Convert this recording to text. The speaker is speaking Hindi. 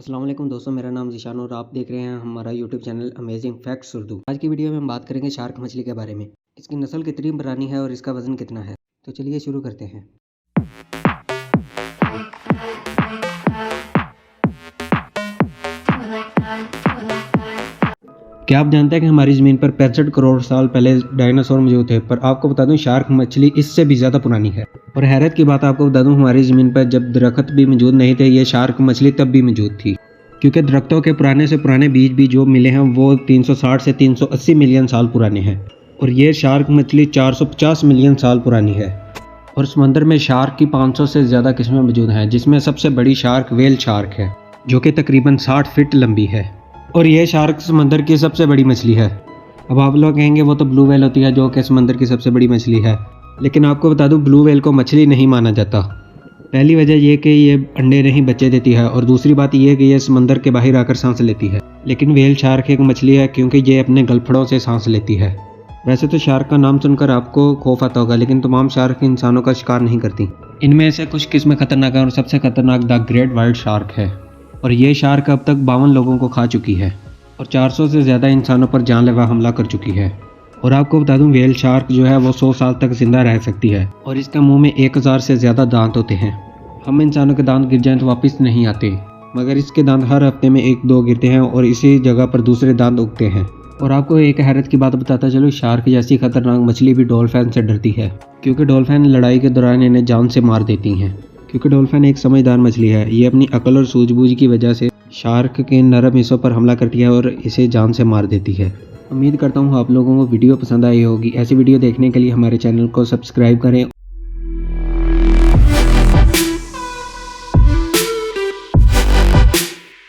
अस्सलाम वालेकुम दोस्तों, मेरा नाम ज़ीशान और आप देख रहे हैं हमारा YouTube channel amazing facts Urdu. आज की वीडियो में हम बात करेंगे शार्क मछली के बारे में। इसकी नस्ल कितनी पुरानी है और इसका वज़न कितना है। तो चलिए शुरू करते हैं। क्या आप जानते हैं कि हमारी ज़मीन पर 65 करोड़ साल पहले डायनासोर मौजूद थे, पर आपको बता दूं शार्क मछली इससे भी ज़्यादा पुरानी है। और हैरत की बात आपको बता दूं, हमारी ज़मीन पर जब दरख्त भी मौजूद नहीं थे, ये शार्क मछली तब भी मौजूद थी, क्योंकि दरख्तों के पुराने से पुराने बीज भी जो मिले हैं वो 360 से 380 मिलियन साल पुराने हैं, और ये शार्क मछली 450 मिलियन साल पुरानी है। और समंदर में शार्क की 500 से ज़्यादा किस्में मौजूद हैं, जिसमें सबसे बड़ी शार्क व्हेल शार्क है, जो कि तकरीबन 60 फीट लंबी है, और यह शार्क समंदर की सबसे बड़ी मछली है। अब आप लोग कहेंगे वो तो ब्लू व्हेल होती है, जो कि समंदर की सबसे बड़ी मछली है, लेकिन आपको बता दूं ब्लू व्हेल को मछली नहीं माना जाता। पहली वजह यह कि ये अंडे नहीं बच्चे देती है, और दूसरी बात यह कि यह समंदर के बाहर आकर सांस लेती है। लेकिन व्हेल शार्क एक मछली है क्योंकि ये अपने गलफड़ों से सांस लेती है। वैसे तो शार्क का नाम सुनकर आपको खौफ आता होगा, लेकिन तमाम शार्क इंसानों का शिकार नहीं करती। इनमें से कुछ किस्में खतरनाक हैं, और सबसे खतरनाक द ग्रेट वाइट शार्क है, और ये शार्क अब तक 52 लोगों को खा चुकी है और 400 से ज़्यादा इंसानों पर जानलेवा हमला कर चुकी है। और आपको बता दूं व्हेल शार्क जो है वो 100 साल तक जिंदा रह सकती है, और इसके मुंह में 1000 से ज़्यादा दांत होते हैं। हम इंसानों के दांत गिर जाएं तो वापस नहीं आते, मगर इसके दांत हर हफ्ते में 1-2 गिरते हैं और इसी जगह पर दूसरे दांत उगते हैं। और आपको एक हैरत की बात बताता चलो, शार्क जैसी खतरनाक मछली भी डॉल्फिन से डरती है, क्योंकि डॉल्फिन लड़ाई के दौरान इन्हें जान से मार देती हैं। क्योंकि डॉल्फिन एक समझदार मछली है, ये अपनी अकल और सूझबूझ की वजह से शार्क के नरम हिस्सों पर हमला करती है और इसे जान से मार देती है। उम्मीद करता हूँ आप लोगों को वीडियो पसंद आई होगी। ऐसी वीडियो देखने के लिए हमारे चैनल को सब्सक्राइब करें।